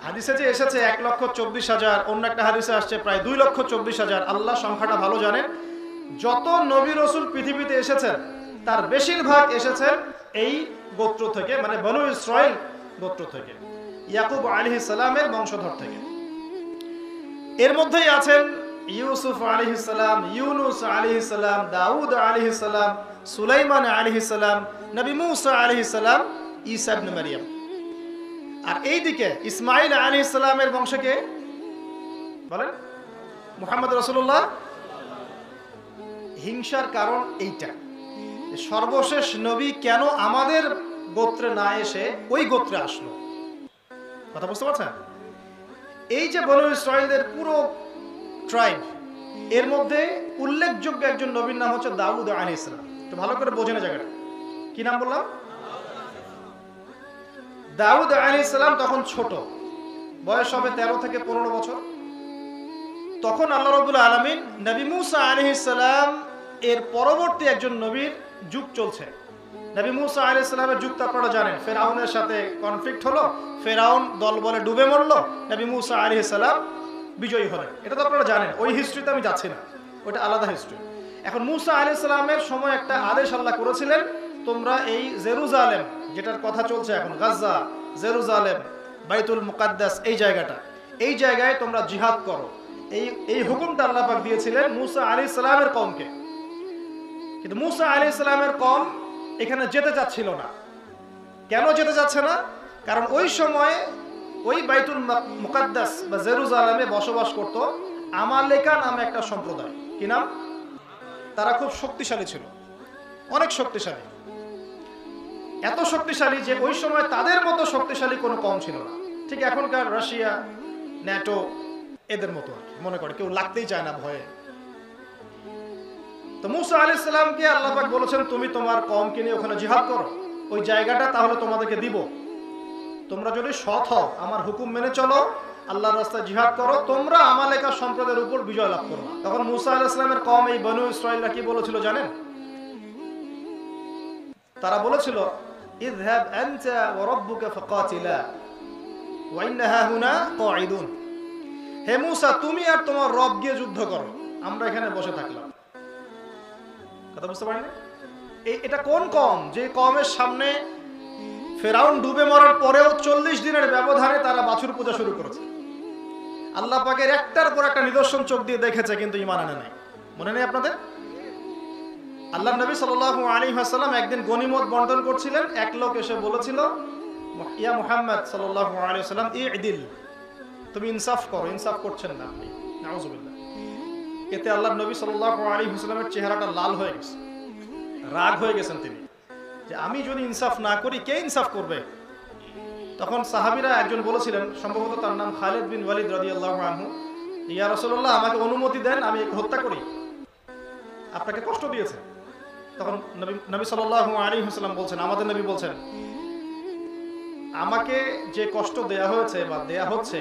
হাদিসে যে এসেছে 1,24,000, অন্য একটা হাদিসে আসছে প্রায় 2,24,000। আল্লাহ সংখ্যাটা ভালো জানেন। যত নবী রাসূল পৃথিবীতে এসেছেন তার বেশিরভাগ এসেছেন এই গোত্র থেকে, মানে বনু ইসরাইল গোত্র থেকে, ইয়াকুব আলাইহিস সালামের বংশধর থেকে। এর মধ্যেই আছেন ইউসুফ আলাইহিস সালাম, ইউনুস আলাইহিস সালাম, দাউদ আলাইহিস সালাম, সুলাইমান আলাইহিস সালাম, নবী মুসা আলাইহিস সালাম, ঈসা ইবনে মারইয়াম। আর এইদিকে ইসমাঈল আলাইহিস সালামের বংশকে বলেন মুহাম্মদ রাসূলুল্লাহ। হিংসার কারণ এইটা, সর্বশেষ নবী কেন আমাদের গোত্রে না এসে ওই গোত্রে আসলো। কথা বুঝতে পারছেন? এই যে বনু ইসরাইলের পুরো ট্রাইব, এর মধ্যে উল্লেখযোগ্য একজন নবীর নাম হচ্ছে দাউদ আলাইহিস সালাম। একটু ভালো করে বোঝেন জায়গাটা। কি নাম বললাম? দাউদ আলাইহিস সালাম তখন ছোট, বয়স হবে 13 থেকে 15 বছর। তখন আল্লাহ রাব্বুল আলামিন নবী মুসা আলাইহিস সালাম এর পরবর্তী একজন নবীর যুগ চলছে। নবী মুসা আলাইহিস সালামের যুগ তো আপনারা জানেন, ফেরাউনের সাথে কনফ্লিক্ট হলো, ফেরাউন দল বলে ডুবে মরলো, নবী মুসা আলাইহিস সালাম বিজয়ী হলেন। এটা তো আপনারা জানেন, ওই হিস্ট্রিতে আমি যাচ্ছি না, ওটা আলাদা হিস্ট্রি। এখন মুসা আলাইহিস সালামের সময় একটা আদেশ আল্লাহ করেছিলেন, তোমরা এই জেরুজালেম, যেটার কথা চলছে এখন, গাজা, জেরুজালেম, বাইতুল মুকাদ্দাস, এই জায়গায় তোমরা জিহাদ করো। এই হুকুমটা আল্লাহ পাক দিয়েছিলেন মুসা আলাইহিস সালামের কওমকে। কিন্তু মুসা আলাইহিস সালামের কওম এখানে যেতে চাচ্ছিল না। কেন যেতে চাচ্ছে না? কারণ ওই সময়ে ওই বাইতুল মুকাদ্দাস বা জেরুজালেমে বসবাস করত আমালেকা নামে একটা সম্প্রদায়। কি নাম? তারা খুব শক্তিশালী ছিল, অনেক শক্তিশালী, এত শক্তিশালী যে ওই সময় তাদের মতো শক্তিশালী কোনো কম ছিল না। ঠিক এখনকার রাশিয়া, ন্যাটো, এদের মতো আর কি, মনে করে কেউ লাগতেই চায় না ভয়ে। তো মুসা আলাইহিস সালামকে আল্লাহ পাক বলেছেন, তুমি তোমার কওমকে নিয়ে ওখানে জিহাদ করো, ওই জায়গাটা তাহলে তোমাদেরকে দিব। তোমরা যদি সৎ হও, আমার হুকুম মেনে চলো, আল্লাহর রাস্তায় জিহাদ করো, তোমরা আমালেকা সম্প্রদায়ের উপর বিজয় লাভ করবে। তখন মুসা আলাইহিস সালামের কওম, এই বনু ইসরাঈলরা কি বলেছিল জানেন? তারা বলেছিল, ইযহাব আনতা ওয়া রাব্বুকা ফাকাতিলা ওয়া ইন্না হাহুনা কাঈদুন। হে মুসা, তুমি আর তোমার রব গিয়ে যুদ্ধ করো, আমরা এখানে বসে থাকলাম। কথা বুঝতে পারেন? এটা কোন কওম, যে কওমের সামনে ফেরাউন ডুবে মরার পরেও 40 দিনের ব্যবধানে তারা বাছুর পূজা শুরু করেছে। আল্লাহ পাকের একটার পর একটা নিদর্শন চোখ দিয়ে দেখেছে, কিন্তু ঈমান আনে নাই। মনে নেই আপনাদের? আল্লাহর নবী সাল্লাল্লাহু আলাইহি ওয়াসাল্লাম একদিন গনিমত বন্টন করছিলেন, এক লোক এসে বলেছিল, ইয়া মুহাম্মদ সাল্লাল্লাহু আলাইহি ওয়াসাল্লাম ইদিল, তুমি ইনসাফ করো, ইনসাফ করছেন না আপনি, নাউযুবিল্লাহ। এতে আল্লাহর নবী সাল্লাল্লাহু আলাইহি ওয়াসাল্লামের চেহারাটা লাল হয়ে গেছে, রাগ হয়ে গেছেন তিনি, যে আমি যদি ইনসাফ না করি কে ইনসাফ করবে? তখন সাহাবীরা একজন বলেছিলেন, সম্ভবত তার নাম খালিদ বিন ওয়ালিদ রাদিয়াল্লাহু আনহু, ইয়া রাসূলুল্লাহ, আমাকে অনুমতি দেন, আমি একে হত্যা করি, আপনাকে কষ্ট দিয়েছে। তখন নবী সাল্লাল্লাহু আলাইহি ওয়াসাল্লাম বলছেন, আমাদের নবী বলছেন, আমাকে যে কষ্ট দেয়া হয়েছে বা দেয়া হচ্ছে,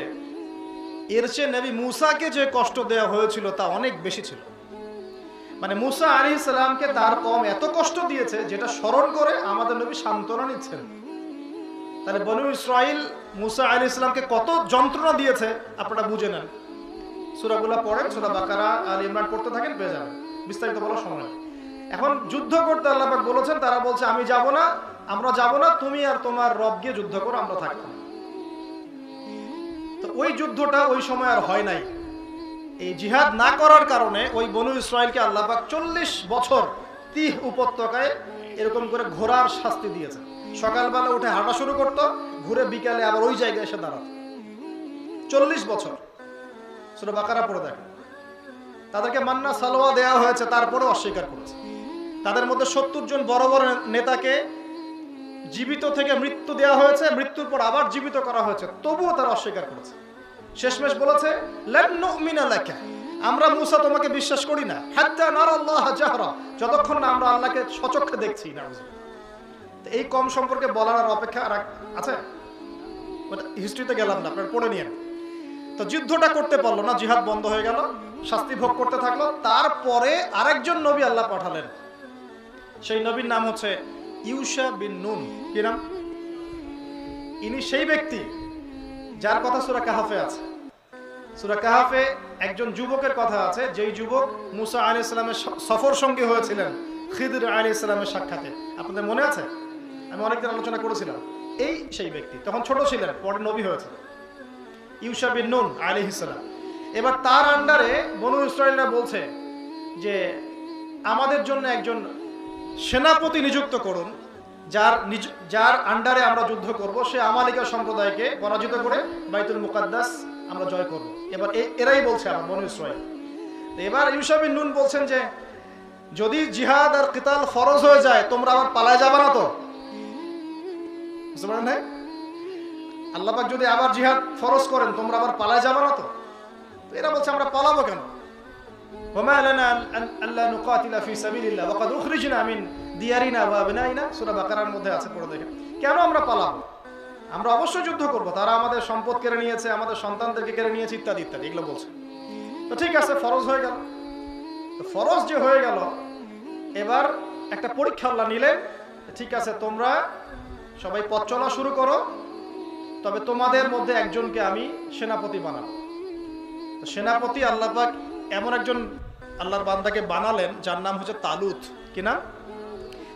এর চেয়ে নবী মুসাকে যে কষ্ট দেয়া হয়েছিল তা অনেক বেশি ছিল। মানে মুসা আলাইহিস সালামকে তার কওম এত কষ্ট দিয়েছে, যেটা স্মরণ করে আমাদের নবী সান্ত্বনা নিচ্ছেন। তাহলে বনু ইসরাইল মুসা আলাইহিস সালামকে কত যন্ত্রণা দিয়েছে আপনারা বুঝে নেন। সূরাগুলো পড়েন, সূরা বাকারা, আল ইমরান পড়তে থাকেন, পেয়ে যাবেন, বিস্তারিত বলার সময় নেই। এখন যুদ্ধ করতে আল্লাহ পাক বলেছেন, তারা বলছে আমি যাব না, আমরা যাব না, তুমি আর তোমার রব গিয়ে যুদ্ধ করো, আমরা থাকবো। তো ওই যুদ্ধটা ওই সময় আর হয় নাই। এই জিহাদ না করার কারণে ওই বনু ইসরাইলকে আল্লাহ পাক 40 বছর তিহ উপত্যকায় এরকম করে ঘোরার শাস্তি দিয়েছে। সকালবেলা উঠে হাঁটা শুরু করতো, ঘুরে বিকালে আবার ওই জায়গায় এসে দাঁড়াতো। 40 বছর। সূরা বাকারা পড়ে দেখেন। তাদেরকে মান্না সালোয়া দেওয়া হয়েছে, তারপরে অস্বীকার করেছে। তাদের মধ্যে 70 জন বড় বড় নেতাকে জীবিত থেকে মৃত্যু দেওয়া হয়েছে, মৃত্যুর পর আবার জীবিত করা হয়েছে, তবুও তারা অস্বীকার করেছে। শেষমেশ বলেছে, লান নুমিনা লাকা, আমরা মুসা তোমাকে বিশ্বাস করি না, হাত্তা নারাল্লাহ জাহরা, যতক্ষণ না আমরা আল্লাহকে সচক্ষে দেখছি। তো এই কম সম্পর্কে বলার আর অপেক্ষা আর আছে? হিস্ট্রিতে গেলাম না, আপনারা পড়ে নিয়েন। তো যুদ্ধটা করতে পারলো না, জিহাদ বন্ধ হয়ে গেল, শাস্তি ভোগ করতে থাকলো। তারপরে আরেকজন নবী আল্লাহ পাঠালেন, সেই নবীর নাম হচ্ছে ইউশা বিন নুন। কি নাম? ইনি সেই ব্যক্তি যার কথা সূরা কাহাফে আছে। সূরা কাহাফে একজন যুবকের কথা আছে, যেই যুবক মুসা আলাইহিস সালামের সফর সঙ্গী হয়েছিলেন খিদর আলাইহিস সালামের সাক্ষাতে। আপনাদের মনে আছে? আমি অনেকদিন আলোচনা করেছিলাম। এই সেই ব্যক্তি তখন ছোট ছিলেন, পরে নবী হয়েছে, ইউশা বিন নুন আলাইহিস সালাম। এবার তার আন্ডারে বনু ইসরাইলরা বলছে যে আমাদের জন্য একজন সেনাপতি নিযুক্ত করুন, যার আন্ডারে আমরা যুদ্ধ করব, সে আমালিকা সম্প্রদায়কে পরাজিত করে বাইতুল মুকাদ্দাস আমরা জয় করব। এবার এরাই বলছে আমার বনু ইসরাইল। এবার ইউশা বিন নুন বলছেন যে যদি জিহাদ আর কিতাল ফরজ হয়ে যায় তোমরা আবার পালায় যাবে না তো? বুঝতে পারেন না? আল্লাহ পাক যদি আবার জিহাদ ফরজ করেন তোমরা আবার পালায় যাবে না তো? এরা বলছে আমরা পালাবো কেন? ওমা লানা আল্লা নুকাতিলা ফি সাবিলিল্লাহ ওয়া ক্বাদ উখরিজনা মিন দিয়ারিনা ওয়া আবনাইনা, সূরা বাকারার মধ্যে আছে, পড়ে দেখেন। কেন আমরা পালাবো? আমরা অবশ্যই যুদ্ধ করব, তারা আমাদের সম্পদ কেড়ে নিয়েছে, আমাদের সন্তানদেরকে কেড়ে নিয়েছে, ইত্যাদি ইত্যাদি এগুলো বলছে। তো ঠিক আছে, ফরজ হয়ে গেল। তো ফরজ যে হয়ে গেল, এবার একটা পরীক্ষা আল্লাহ নিলেন। ঠিক আছে, তোমরা সবাই পথ চলা শুরু করো, তবে তোমাদের মধ্যে একজনকে আমি সেনাপতি বানাবো। তো সেনাপতি আল্লাহ পাক এমন একজন আল্লাহর বান্দাকে বানালেন যার নাম হচ্ছে তালুত। কি না?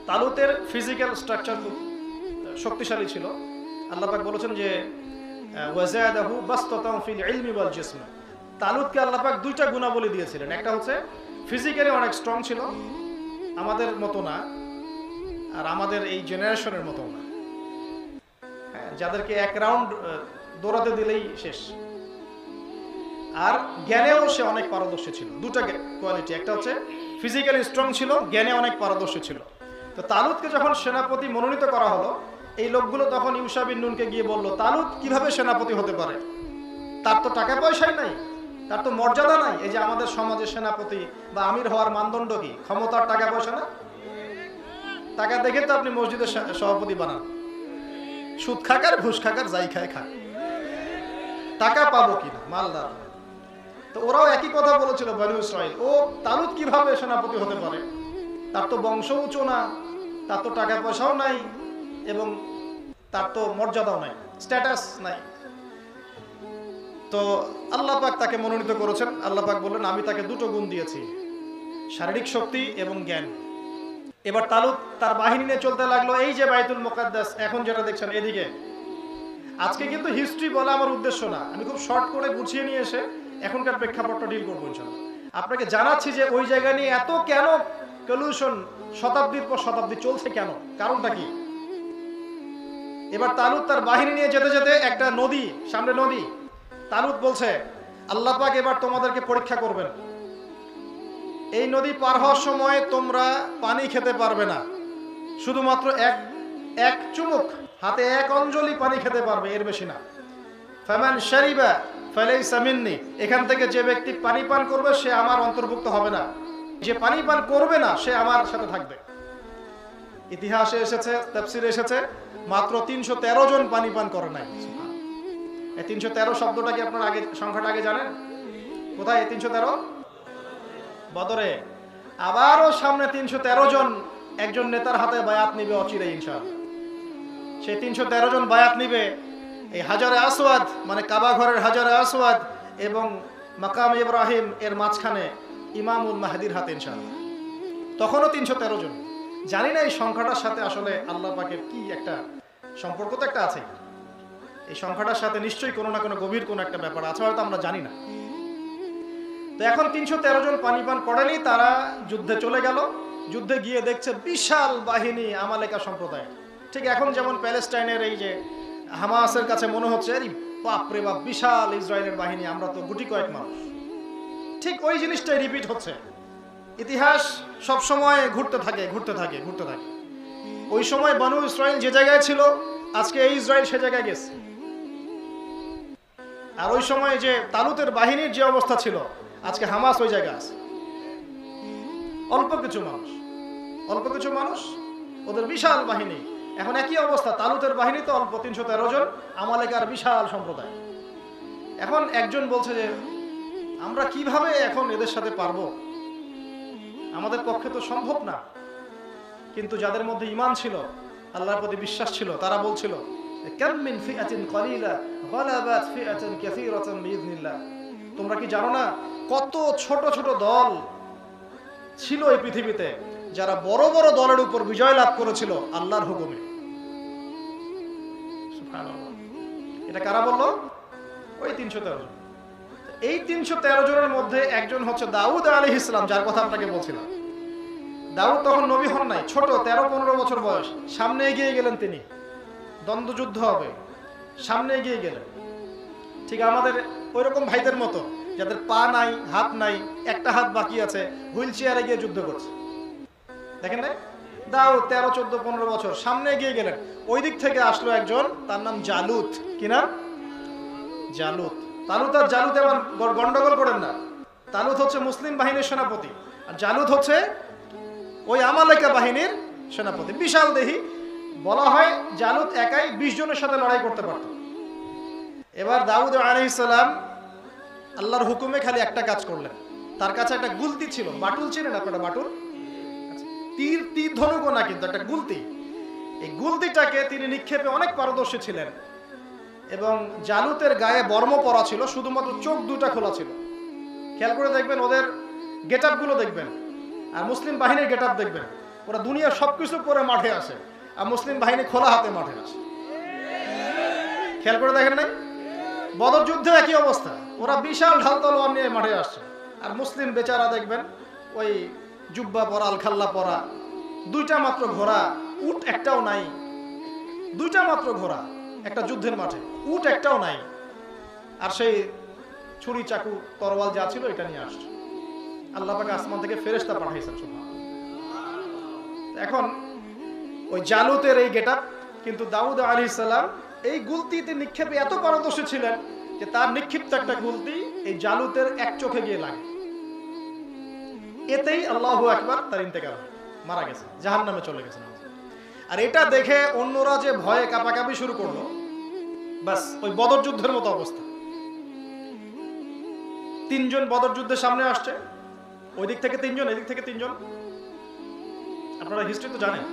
তালুতের ফিজিক্যাল স্ট্রাকচার খুব শক্তিশালী ছিল। আল্লাহ পাক বলেছেন যে ওয়াজাদাহু বাসতাতাম ফিল ইলমি ওয়াল জিসম। তালুতকে আল্লাহ পাক দুইটা গুণাবলী দিয়েছিলেন। একটা হচ্ছে ফিজিক্যালি অনেক স্ট্রং ছিল, আমাদের মতো না, আর আমাদের এই জেনারেশনের মতো না, হ্যাঁ, যাদেরকে এক রাউন্ড দৌড়াতে দিলেই শেষ। আর জ্ঞানেও সে অনেক পারদর্শী ছিল। দুটা কোয়ালিটি, একটা হচ্ছে ফিজিক্যালি স্ট্রং ছিল, জ্ঞানে অনেক পারদর্শী ছিল। তো তালুতকে যখন সেনাপতি মনোনীত করা হলো, এই লোকগুলো তখন ইউশা বিন নুনকে গিয়ে বলল, তালুত কিভাবে সেনাপতি হতে পারে? তার তো টাকা পয়সাই নাই, তার তো মর্যাদা নাই। এই যে আমাদের সমাজে সেনাপতি বা আমির হওয়ার মানদণ্ড কি? ক্ষমতার, টাকা পয়সা না? টাকা দেখে তো আপনি মসজিদের সভাপতি বানান। সুদ খাকার, ঘুষ খাকার, যাই খায় খাক, টাকা পাবো কিনা, মালদার। তো ওরাও একই কথা বলেছিল বনু ইসরাইল, ও তালুত কিভাবে সেনাপতি হতে পারে? তার তো বংশ উঁচু না, তার তো টাকা পয়সাও নাই, এবং তার তো মর্যাদাও নাই, স্ট্যাটাস নাই। তো আল্লাহ পাক তাকে মনোনীত করেছেন। আল্লাহ পাক বললেন আমি তাকে দুটো গুণ দিয়েছি, শারীরিক শক্তি এবং জ্ঞান। এবার তালুত তার বাহিনী নিয়ে চলতে লাগলো। এই যে বাইতুল মুকাদ্দাস এখন যেটা দেখছেন এদিকে, আজকে কিন্তু হিস্ট্রি বলা আমার উদ্দেশ্য না, আমি খুব শর্ট করে গুছিয়ে নিয়ে এসে এখনকার প্রেক্ষাপটটা ডিল করবো ইনশাআল্লাহ। আপনাকে জানাচ্ছি যে ওই জায়গা নিয়ে এত কেন কলিউশন শতাব্দীর পর শতাব্দী চলছে, কেন, কারণটা কি? এবার তালুত তার বাহিনী নিয়ে যেতে যেতে একটা নদী, সামনে নদী, তালুত বলছে আল্লাহ পাক এবার তোমাদেরকে পরীক্ষা করবেন। এই নদী পার হওয়ার সময় তোমরা পানি খেতে পারবে না, শুধুমাত্র এক চুমুক, হাতে এক অঞ্জলি পানি খেতে পারবে, এর বেশি না। ফামান শারিবা ফালাইসা মিন্নি, এখান থেকে যে ব্যক্তি পানি পান করবে সে আমার অন্তর্ভুক্ত হবে না, যে পানি পান করবে না সে আমার সাথে থাকবে। ইতিহাসে এসেছে, তাফসিরে এসেছে, মাত্র 313 জন পানি পান করে নাই। এই 313 শব্দটা কি আপনার আগে, সংখ্যাটা আগে জানেন? কোথায় এই 313? বদরে। আবারও সামনে 313 জন একজন নেতার হাতে বায়াত নিবে অচিরে ইনশাআল্লাহ। সেই 313 জন বায়াত নিবে এই হাজারে আসওয়াদ, মানে কাবা ঘরের হাজারে আসওয়াদ এবং মাকাম ইব্রাহিম এর মাঝখানে ইমামুল মাহদির হাতে ইনশাআল্লাহ। তখনও 313 জন। জানি না এই সংখ্যাটার সাথে আসলে আল্লাহ পাকের কি একটা সম্পর্ক তো একটা আছে। এই সংখ্যাটার সাথে নিশ্চয়ই কোনো না কোনো গভীর কোনো একটা ব্যাপার আছে, হয়তো আমরা জানি না। তো এখন 313 জন পানি পান করেনি, তারা যুদ্ধে চলে গেল। যুদ্ধে গিয়ে দেখছে বিশাল বাহিনী আমালেকা সম্প্রদায়। ঠিক এখন যেমন প্যালেস্টাইনের এই যে হামাসের কাছে মনে হচ্ছে আরে বাপ রে বাপ বিশাল ইসরায়েলের বাহিনী, আমরা তো গুটি কয়েক মানুষ। ঠিক ওই জিনিসটাই রিপিট হচ্ছে। ইতিহাস সব সময় ঘুরতে থাকে। ওই সময় বনু ইসরায়েল যে জায়গায় ছিল, আজকে এই ইসরায়েল সে জায়গায় গেছে। আর ওই সময় যে তালুতের বাহিনীর যে অবস্থা ছিল, আজকে হামাস ওই জায়গায় আছে। অল্প কিছু মানুষ, ওদের বিশাল বাহিনী। এখন একই অবস্থা, তালুতের বাহিনী তো অল্প 313 জন, আমালেকার বিশাল সম্প্রদায়। এখন একজন বলছে যে আমরা কিভাবে এখন এদের সাথে পারবো, আমাদের পক্ষে তো সম্ভব না। কিন্তু যাদের মধ্যে ঈমান ছিল, আল্লাহর প্রতি বিশ্বাস ছিল, তারা বলছিল কাম মিন ফিআতিন কলিলা গালাবাত ফিআতান কাসীরাতান বিইذনিল্লাহ। তোমরা কি জানো না কত ছোট ছোট দল ছিল এই পৃথিবীতে যারা বড় বড় দলের উপর বিজয় লাভ করেছিল আল্লাহর হুকুমে। সুবহানাল্লাহ। এটা কারা বলল? ওই 313 জন। এই 313 জনের মধ্যে একজন হচ্ছে দাউদ আলাইহিস সালাম, যার কথা আপনাকে বলছিলাম। দাউদ তখন নবী হন নাই, ছোট 13-15 বছর বয়স। সামনে এগিয়ে গেলেন তিনি, দ্বন্দ্বযুদ্ধ হবে, সামনে এগিয়ে গেলেন। ঠিক আমাদের ওইরকম ভাইদের মতো যাদের পা নাই, হাত নাই, একটা হাত বাকি আছে, হুইল চেয়ারে গিয়ে যুদ্ধ করছে। দেখেন না, দাউদ 13-14-15 বছর সামনে এগিয়ে গেলেন। ওই দিক থেকে আসলো একজন, তার নাম জালুত। কি নাম? জালুত। তালুত আর জালুত এবার গন্ডগোল করেন না। তালুত হচ্ছে মুসলিম বাহিনীর সেনাপতি, আর জালুত হচ্ছে ওই আমালেকা বাহিনীর সেনাপতি। বিশাল দেহি, বলা হয় জালুত একাই 20 জনের সাথে লড়াই করতে পারত। এবার দাউদ আলাইহিস সালাম আল্লাহর হুকুমে খালি একটা কাজ করলেন। তার কাছে একটা গুলতি ছিল, বাটুল চিনেন আপনারা? বাটুল, তীর ধনুক না, কিন্তু একটা গুলতি। এই গুলতিটাকে তিনি নিক্ষেপে অনেক পারদর্শী ছিলেন। এবং জালুতের গায়ে বর্ম পরা ছিল, শুধুমাত্র চোখ দুটা খোলা ছিল। খেয়াল করে দেখবেন ওদের গেট আপ গুলো দেখবেন, আর মুসলিম বাহিনীর গেট আপ দেখবেন। ওরা দুনিয়ার সবকিছু করে মাঠে আসে, আর মুসলিম বাহিনী খোলা হাতে মাঠে আসে। খেয়াল করে দেখেন নাই? বদর যুদ্ধে একই অবস্থা, ওরা বিশাল ঢাল তলোয়ার নিয়ে মাঠে আসছে, আর মুসলিম বেচারা দেখবেন ওই জুব্বা পরা, আলখাল্লা পরা, দুইটা মাত্র ঘোড়া, উট একটাও নাই। দুইটা মাত্র ঘোড়া একটা যুদ্ধের মাঠে, উট একটাও নাই। আর সেই ছুরি, চাকু, তরোয়াল যা ছিল এটা নিয়ে আসছে। আল্লাহ পাক আসমান থেকে ফেরেশতা পাঠাইছেন। এখন ওই জালুতের এই গেটআপ, কিন্তু দাউদ আলাইহিস সালাম এই গুলতিতে নিক্ষেপে এত পারদর্শী ছিলেন যে তার নিক্ষিপ্ত একটা গুলতি এই জালুতের এক চোখে গিয়ে লাগে। এতেই আল্লাহু আকবার, তার ইন্তেকাল, মারা গেছে, জাহান্নামে চলে গেছেন। আর এটা দেখে অন্যরা যে ভয়ে কাঁপাকাঁপি শুরু করলো, বাস ওই বদর যুদ্ধের মতো অবস্থা। 3 জন বদর যুদ্ধের সামনে আসছে, ওই দিক থেকে 3 জন, এদিক থেকে 3 জন। আপনারা হিস্ট্রি তো জানেন।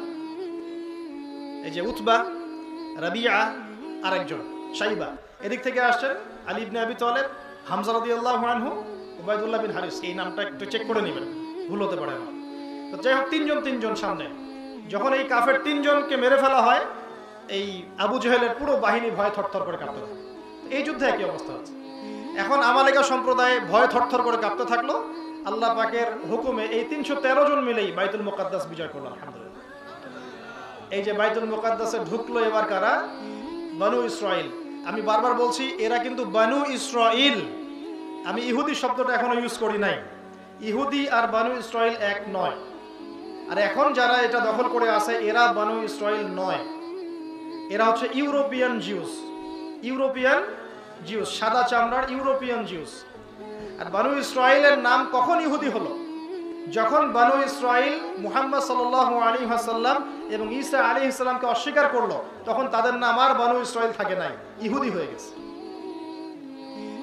এই যে উতবা, রাবিয়া, আরেকজন শাইবা, এদিক থেকে আসছেন আলী ইবনে আবি তালেব, হামজা রাদিয়াল্লাহু আনহু, উবাইদুল্লাহ বিন হারিস। এই নামটা একটু চেক করে নেবেন, ভুল হতে পারে আমার। তো যাই হোক, 3 জন সামনে। যখন এই কাফের 3 জনকে মেরে ফেলা হয়, এই আবু জেহেলের পুরো বাহিনী ভয়ে থরথর করে কাঁপতে থাকে। এই যুদ্ধে একই অবস্থা হচ্ছে। এখন আমালেকা সম্প্রদায় ভয়ে থরথর করে কাঁপতে থাকলো। আল্লাহ পাকের হুকুমে এই 313 জন মিলেই বাইতুল মুকাদ্দাস বিজয় করলো, আলহামদুলিল্লাহ। এই যে বাইতুল মুকাদ্দাসে ঢুকলো এবার কারা? বানু ইসরাইল। আমি বারবার বলছি, এরা কিন্তু বানু ইসরাইল। আমি ইহুদি শব্দটা এখনো ইউজ করি নাই। ইহুদি আর বানু ইসরাইল এক নয়। আর এখন যারা এটা দখল করে আছে, এরা বানু ইসরাইল নয়, এরা হচ্ছে ইউরোপিয়ান জিউস। ইউরোপিয়ান জিউস, সাদা চামড়ার ইউরোপিয়ান জিউস। আর বানু ইসরাইলের নাম কখন ইহুদি হলো? যখন বানু ইসরাইল মুহাম্মদ সাল্লাল্লাহু আলাইহি ওয়াসাল্লাম এবং ঈসা আলাইহিস সালামকে অস্বীকার করলো, তখন তাদের নাম আর বানু ইসরাইল থাকে নাই, ইহুদি হয়ে গেছে।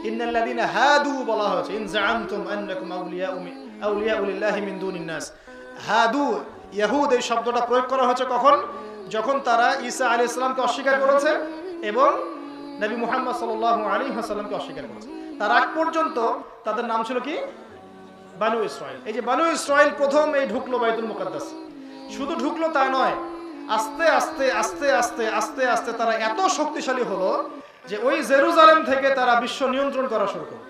ইন্নাল্লাযীনা হাদু বলা হয়েছে, ইন জাআমতুম আন্নাকুম আউলিয়াউ লিল্লাহি মিন দুনিন নাস। হাদু, ইহুদ, এই শব্দটা প্রয়োগ করা হয়েছে কখন? যখন তারা ঈসা আলাইহিস সালামকে অস্বীকার করেছে এবং নবী মুহাম্মদ সাল্লাল্লাহু আলাইহি ওয়াসাল্লামকে অস্বীকার করেছে। তার আগ পর্যন্ত তাদের নাম ছিল কি? বানু ইসরাইল। এই যে বানু ইসরাইল প্রথম এই ঢুকলো বাইতুল মুকাদ্দাস। শুধু ঢুকলো তা নয়, আস্তে আস্তে আস্তে আস্তে আস্তে আস্তে তারা এত শক্তিশালী হলো যে ওই জেরুজালেম থেকে তারা বিশ্ব নিয়ন্ত্রণ করা শুরু করলো।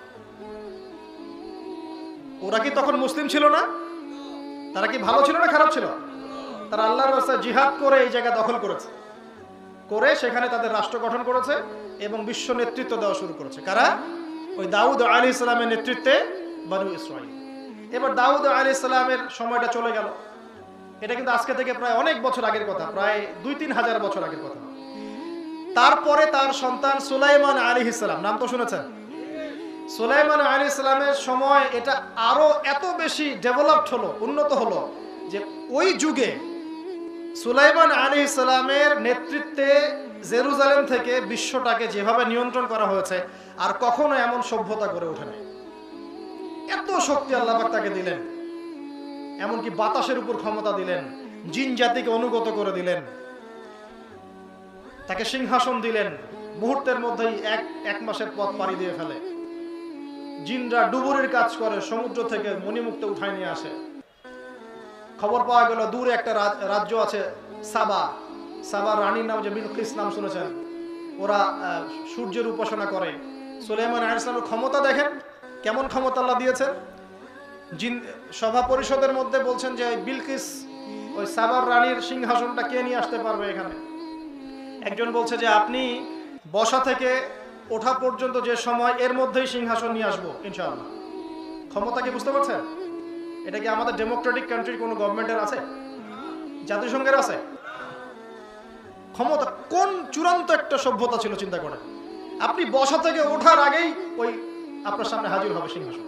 ওরা কি তখন মুসলিম ছিল না? তারা কি ভালো ছিল না খারাপ ছিল? তারা আল্লাহর রাস্তায় জিহাদ করে এই জায়গা দখল করেছে, করে সেখানে তাদের রাষ্ট্র গঠন করেছে এবং বিশ্ব নেতৃত্ব দেওয়া শুরু করেছে। কারা? ওই দাউদ আলাইহিস সালামের নেতৃত্বে বানু ইসরাইল। এবার দাউদ আলাইহিস সালামের সময়টা চলে গেল। এটা কিন্তু আজকে থেকে প্রায় অনেক বছর আগের কথা, প্রায় 2-3 হাজার বছর আগের কথা। তারপরে তার সন্তান সুলাইমান আলাইহিস সালাম, নাম তো শুনেছেন? সুলাইমান আলাইহিস সালামের সময় এটা আরো এত বেশি ডেভেলপড হলো, উন্নত হলো যে ওই যুগে সুলাইমান আলাইহিস সালামের নেতৃত্বে জেরুজালেম থেকে বিশ্বটাকে যেভাবে নিয়ন্ত্রণ করা হয়েছে, আর কখনো এমন সভ্যতা গড়ে ওঠে নাই। এত শক্তি আল্লাহ পাক তাকে দিলেন, এমনকি বাতাসের উপর ক্ষমতা দিলেন, জিন জাতিকে অনুগত করে দিলেন। তাকে সিংহাসন দিলেন, মুহূর্তের মধ্যেই এক মাসের পথ পাড়ি দিয়ে ফেলে। জিনরা ডুবুরির কাজ করে, সমুদ্র থেকে মণিমুক্ত উঠায় নিয়ে আসে। খবর পাওয়া গেল দূরে একটা রাজ্য আছে সাবার রানীর নাম যে বিলকিস নাম শুনেছেন, ওরা সূর্যের উপাসনা করে। সুলাইমান আলাইহিস সালামের ক্ষমতা দেখেন, কেমন ক্ষমতা আল্লাহ দিয়েছেন। জিন সভা পরিষদের মধ্যে বলছেন যে বিলকিস, ওই সাবার রানীর সিংহাসনটা কে নিয়ে আসতে পারবে এখানে। একজন বলছে যে আপনি বসা থেকে ওঠা পর্যন্ত যে সময়, এর মধ্যেই সিংহাসন নিয়ে আসবো ইনশাআল্লাহ। ক্ষমতা কি বুঝতে পারছেন? এটা কি আমাদের ডেমোক্রেটিক কান্ট্রির কোনো গভর্নমেন্টের আছে? জাতিসংঘের আছে? ক্ষমতা কোন চূড়ান্ত একটা সভ্যতা ছিল চিন্তা করেন। আপনি বসা থেকে ওঠার আগেই ওই আপনার সামনে হাজির হবে সিংহাসন।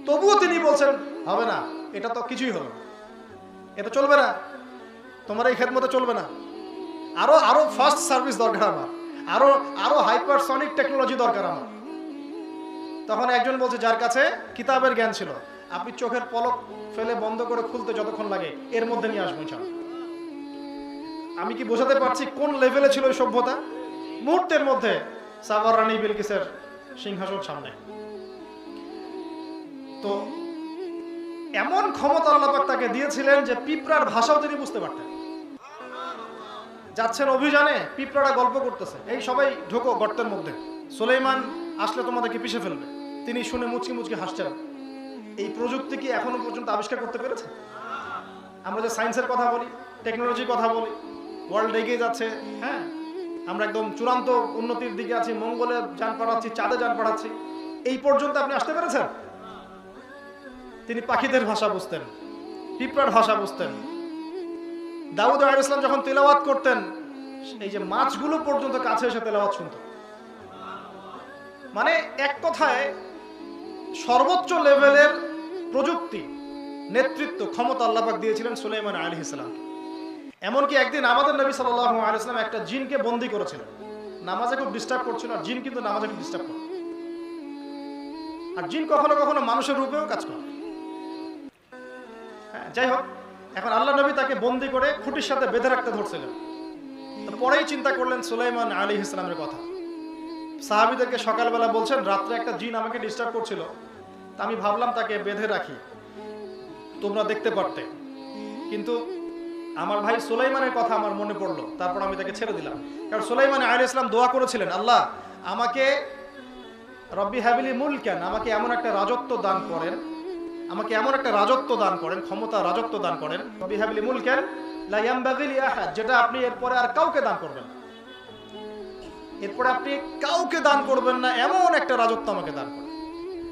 তবুও তিনি বলছেন হবে না, এটা তো কিছুই হলো না, এটা চলবে না, তোমার এই খেদমতে চলবে না, আরো ফাস্ট সার্ভিস দরকার আমার, আরো হাইপারসনিক টেকনোলজি দরকার আমার। তখন একজন বলছে যার কাছে কিতাবের জ্ঞান ছিল, আপনি চোখের পলক ফেলে বন্ধ করে খুলতে যতক্ষণ লাগে এর মধ্যে নিয়ে আসবো ইনশাআল্লাহ। আমি কি বোঝাতে পারছি কোন লেভেলে ছিল ওই সভ্যতা? মুহূর্তের মধ্যে সাবার রানী বিলকিসের সিংহাসন সামনে। তো এমন ক্ষমতা আল্লাহ পাক তাকে দিয়েছিলেন যে পিঁপড়ার ভাষাও তিনি বুঝতে পারতেন। যাচ্ছেন অভিযানে, পিঁপড়ারা গল্প করতেছে, এই সবাই ঢোকো গর্তের মধ্যে, সুলাইমান আসলে তোমাদেরকে পিষে ফেলবে। তিনি শুনে মুচকি মুচকি হাসছেন। এই প্রযুক্তি কি এখনো পর্যন্ত আবিষ্কার করতে পেরেছে? আমরা যে সায়েন্সের কথা বলি, টেকনোলজির কথা বলি, ওয়ার্ল্ড এগিয়ে যাচ্ছে, হ্যাঁ, আমরা একদম চূড়ান্ত উন্নতির দিকে আছি, মঙ্গলে যান পাঠাচ্ছি, চাঁদে যান পাঠাচ্ছি, এই পর্যন্ত আপনি আসতে পেরেছেন? তিনি পাখিদের ভাষা বুঝতেন, পিঁপড়ার ভাষা বুঝতেন। দাউদ আলাইহিস সালাম যখন তেলাওয়াত করতেন, এই যে মাছগুলো পর্যন্ত কাছে এসে তেলাওয়াত শুনত। মানে এক কথায় সর্বোচ্চ লেভেলের প্রযুক্তি, নেতৃত্ব, ক্ষমতা আল্লাহ পাক দিয়েছিলেন সুলাইমান আলাইহিস সালাম। এমনকি একদিন আমাদের নবী সাল্লাল্লাহু আলাইহি সাল্লাম একটা জিনকে বন্দী করেছিলেন, নামাজে খুব ডিস্টার্ব করছিল। আর জিন কিন্তু নামাজে খুব ডিস্টার্ব করে, আর জিন কখনো কখনো মানুষের রূপেও কাজ করে। হ্যাঁ, যাই হোক, এখন আল্লাহ নবী তাকে বন্দী করে খুঁটির সাথে বেঁধে রাখতে ধরছিলেন। তো পরেই চিন্তা করলেন সুলাইমান আলাইহিস সালামের কথা। সাহাবীদেরকে সকালবেলা বলছেন, রাত্রে একটা জিন আমাকে ডিস্টার্ব করছিল, তা আমি ভাবলাম তাকে বেঁধে রাখি, তোমরা দেখতে পারতে, কিন্তু আমার ভাই সুলাইমানের কথা আমার মনে পড়লো, তারপর আমি তাকে ছেড়ে দিলাম। কারণ সুলাইমান আলাইহিস সালাম দোয়া করেছিলেন, আল্লাহ আমাকে রব্বি হাবিলি মুলকান, আমাকে এমন একটা রাজত্ব দান করেন, আমাকে এমন একটা রাজত্ব দান করেন, ক্ষমতা রাজত্ব দান করেন, রব্বি হাবিলি মুলকান লা ইয়ামবাগি লি আহাদ, যেটা আপনি এরপরে আর কাউকে দান করবেন না, এরপরে আপনি কাউকে দান করবেন না, এমন একটা রাজত্ব আমাকে দান করেন।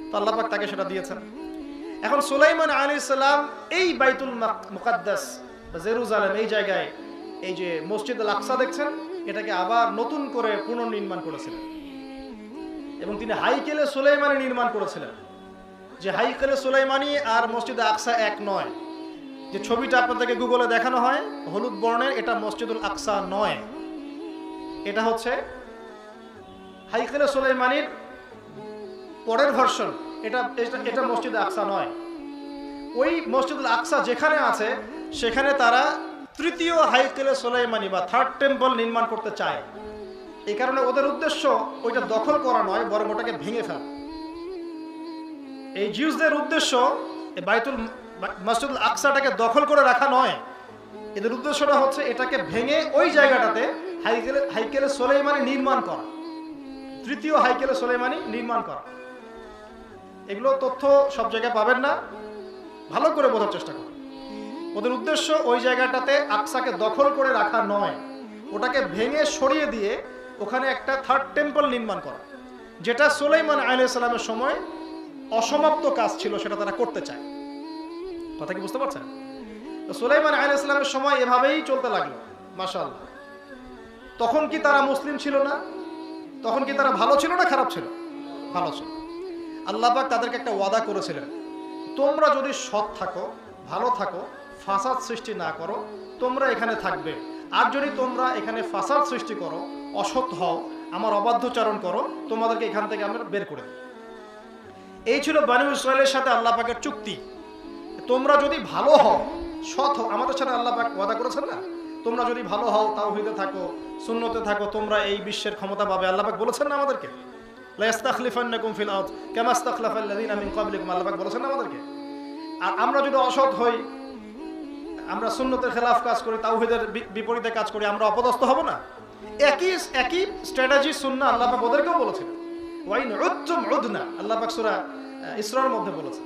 তো আল্লাহ পাক তাকে সেটা দিয়েছেন। এখন সুলাইমান আলাইহিস সালাম এই বাইতুল মুকাদ্দাস বা জেরুজালেম, এই জায়গায় এই যে মসজিদ আল আকসা দেখছেন, এটাকে আবার নতুন করে পুনর্নির্মাণ করেছিলেন। এবং তিনি হাইকেলে সুলাইমানি নির্মাণ করেছিলেন, যে হাইকেলে সুলাইমানি আর মসজিদ আকসা এক নয়। যে ছবিটা আপনাদেরকে গুগলে দেখানো হয় হলুদ বর্ণের, এটা মসজিদুল আকসা নয়, এটা হচ্ছে হাইকেলে সুলাইমানির পরের ভার্সন। এটা মসজিদ আকসা নয়। ওই মসজিদুল আকসা যেখানে আছে সেখানে তারা তৃতীয় হাইকেলে সুলাইমানি বা থার্ড টেম্পল নির্মাণ করতে চায়। এই কারণে ওদের উদ্দেশ্য ওইটা দখল করা নয়, বরং ওটাকে ভেঙে ফেলা। এই জিউসদের উদ্দেশ্য এই মসজিদুল আকসাটাকে দখল করে রাখা নয়, এদের উদ্দেশ্যটা হচ্ছে এটাকে ভেঙে ওই জায়গাটাতে হাইকেলে সুলাইমানি নির্মাণ করা, তৃতীয় হাইকেলে সুলাইমানি নির্মাণ করা। এগুলো তথ্য সব জায়গায় পাবেন না, ভালো করে বোঝার চেষ্টা করুন। ওদের উদ্দেশ্য ওই জায়গাটাতে আকসাকে দখল করে রাখা নয়, ওটাকে ভেঙে সরিয়ে দিয়ে ওখানে একটা থার্ড টেম্পল নির্মাণ করা, যেটা সুলাইমান আলাইহিস সালামের সময় অসমাপ্ত কাজ ছিল, সেটা তারা করতে চায়। কথা কি বুঝতে পারছেন? তো সুলাইমান আলাইহিস সালামের সময় এভাবেই চলতে লাগলো। মাশাআল্লাহ। তখন কি তারা মুসলিম ছিল না? তখন কি তারা ভালো ছিল না খারাপ ছিল? ভালো ছিল। আল্লাহ পাক তাদেরকে একটা ওয়াদা করেছিলেন, তোমরা যদি সৎ থাকো, ভালো থাকো, ফাসাদ সৃষ্টি না করো, তোমরা এখানে থাকবে। আর যদি তোমরা এখানে ফাসাদ সৃষ্টি করো, অসৎ হও, আমার অবাধ্যচারণ করো, তোমাদেরকে এখান থেকে আমরা বের করে দেব। এই ছিল বনী ইসরাইলের সাথে আল্লাহ পাকের চুক্তি। তোমরা যদি ভালো হও, সৎ হও, আমাদের সাথে আল্লাহ পাক ওয়াদা করেছেন না, তোমরা যদি ভালো হও, তাওহীদে থাকো, সুন্নতে থাকো, তোমরা এই বিশ্বের ক্ষমতা পাবে। আল্লাহ পাক বলেছেন না আমাদেরকে, লা ইস্তাখলিফান্নাকুম ফিল আরদ কামা ইস্তাখলাফাল লাযিনা মিন ক্বাবলিকুম, আল্লাহ পাক বলেছেন না আমাদেরকে। আর আমরা যদি অসৎ হই, আমরা সুন্নতের খেলাফ কাজ করি, তাওহীদের বিপরীতে কাজ করি, আমরা অপদস্থ হব না? একই স্ট্র্যাটেজি সুন্নাহ আল্লাহ পাক ওদেরকেও বলেছেন। ওয়াইন উদতুম উদনা, আল্লাহ পাক সূরা ইসরার মধ্যে বলেছেন।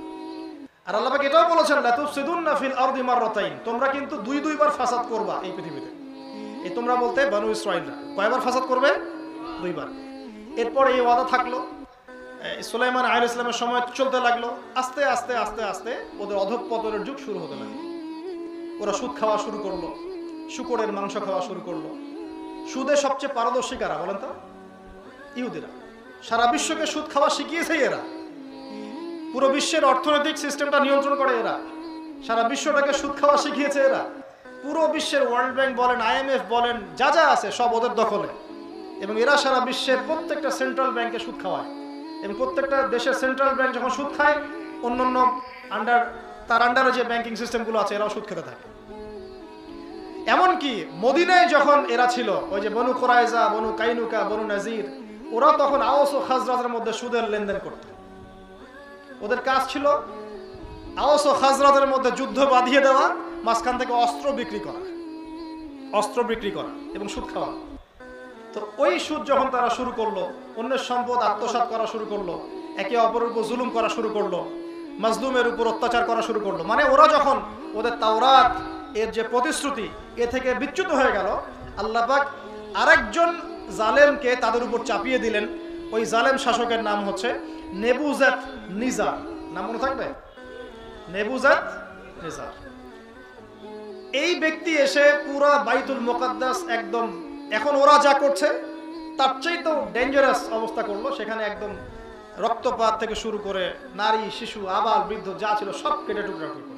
আর আল্লাহ পাক এটাও বলেছেন, লা তুফসিদুন্না ফিল আরদি মাররাতাইন, তোমরা কিন্তু দুইবার ফাসাদ করবা এই পৃথিবীতে। এই তোমরা বলতে বনু ইসরাঈলরা কয়বার ফাসাদ করবে? 2 বার। এরপর এই ওয়াদা থাকলো, সুলাইমান আলাইহিস সালামের সময় চলতে লাগলো, আস্তে আস্তে আস্তে আস্তে ওদের অধঃপতনের যুগ শুরু হতে লাগলো। ওরা সুদ খাওয়া শুরু করলো, শূকরের মাংস খাওয়া শুরু করলো। সুদে সবচেয়ে পারদর্শী কারা বলেন তো? ইহুদিরা। সারা বিশ্বকে সুদ খাওয়া শিখিয়েছে এরা, পুরো বিশ্বের অর্থনৈতিক সিস্টেমটা নিয়ন্ত্রণ করে এরা, সারা বিশ্বটাকে সুদ খাওয়া শিখিয়েছে এরা। পুরো বিশ্বের ওয়ার্ল্ড ব্যাংক বলেন, IMF বলেন, যা যা আছে সব ওদের দখলে। এবং এরা সারা বিশ্বের প্রত্যেকটা সেন্ট্রাল ব্যাংকে সুদ খাওয়ায়, এবং প্রত্যেকটা দেশের সেন্ট্রাল ব্যাংক যখন সুদ খায়, অন্যান্য তার আন্ডারে যে ব্যাংকিং সিস্টেমগুলো আছে এরাও সুদ খেতে থাকে। এমনকি মদিনায় যখন এরা ছিল, ওই যে বনু কুরাইজা, বনু কাইনুকা, বনু নাজির, ওরা তখন আওস ও খাজরাজের মধ্যে সুদের লেনদেন করত। ওদের কাজ ছিল আওস ও খাজরাজের মধ্যে যুদ্ধ বাঁধিয়ে দেওয়া, মাঝখান থেকে অস্ত্র বিক্রি করা এবং সুদ খাওয়া। তো ওই সুদ যখন তারা শুরু করলো, অন্যের সম্পদ আত্মসাৎ করা শুরু করলো, একে অপরের উপর জুলুম করা শুরু করলো, মাজলুমের উপর অত্যাচার করা শুরু করলো, মানে ওরা যখন ওদের তাওরাত এর যে প্রতিশ্রুতি এ থেকে বিচ্যুত হয়ে গেল, আল্লাহ পাক আরেকজন জালেমকে তাদের উপর চাপিয়ে দিলেন। ওই জালেম শাসকের নাম হচ্ছে নেবুজাত নিজার। নাম মনে থাকবে? নেবুজাত নিজার। এই ব্যক্তি এসে পুরা বাইতুল মুকাদ্দাস একদম, এখন ওরা যা করছে তার চাইতেও ডেঞ্জারাস অবস্থা করলো। সেখানে একদম রক্তপাত থেকে শুরু করে নারী, শিশু, আবাল, বৃদ্ধ যা ছিল সব কেটে টুকরা করলো।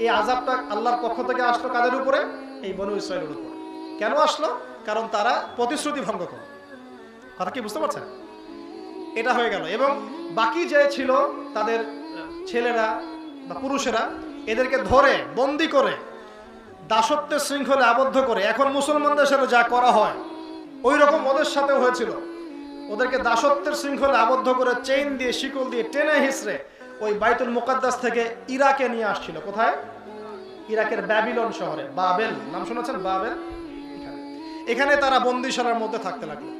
এই আযাবটা আল্লাহর পক্ষ থেকে আসলো কাদের উপরে? এই বনু ইসরাঈলের উপরে। কেন আসলো? কারণ তারা প্রতিশ্রুতি ভঙ্গ করল। কথা কি বুঝতে পারছেন? এটা হয়ে গেল। এবং বাকি যে ছিল তাদের ছেলেরা বা পুরুষেরা, এদেরকে ধরে বন্দি করে দাসত্বের শৃঙ্খলে আবদ্ধ করে, এখন মুসলমানদের সাথে যা করা হয় ওই রকম ওদের সাথে হয়েছিল। ওদেরকে দাসত্বের শৃঙ্খলে আবদ্ধ করে চেইন দিয়ে, শিকল দিয়ে টেনে হিসড়ে ওই বাইতুল মুকাদ্দাস থেকে ইরাকে নিয়ে আসছিল। কোথায়? ইরাকের ব্যাবিলন শহরে। বাবেল নাম শুনেছেন? বাবেল। এখানে তারা বন্দিশালার মধ্যে থাকতে লাগলো।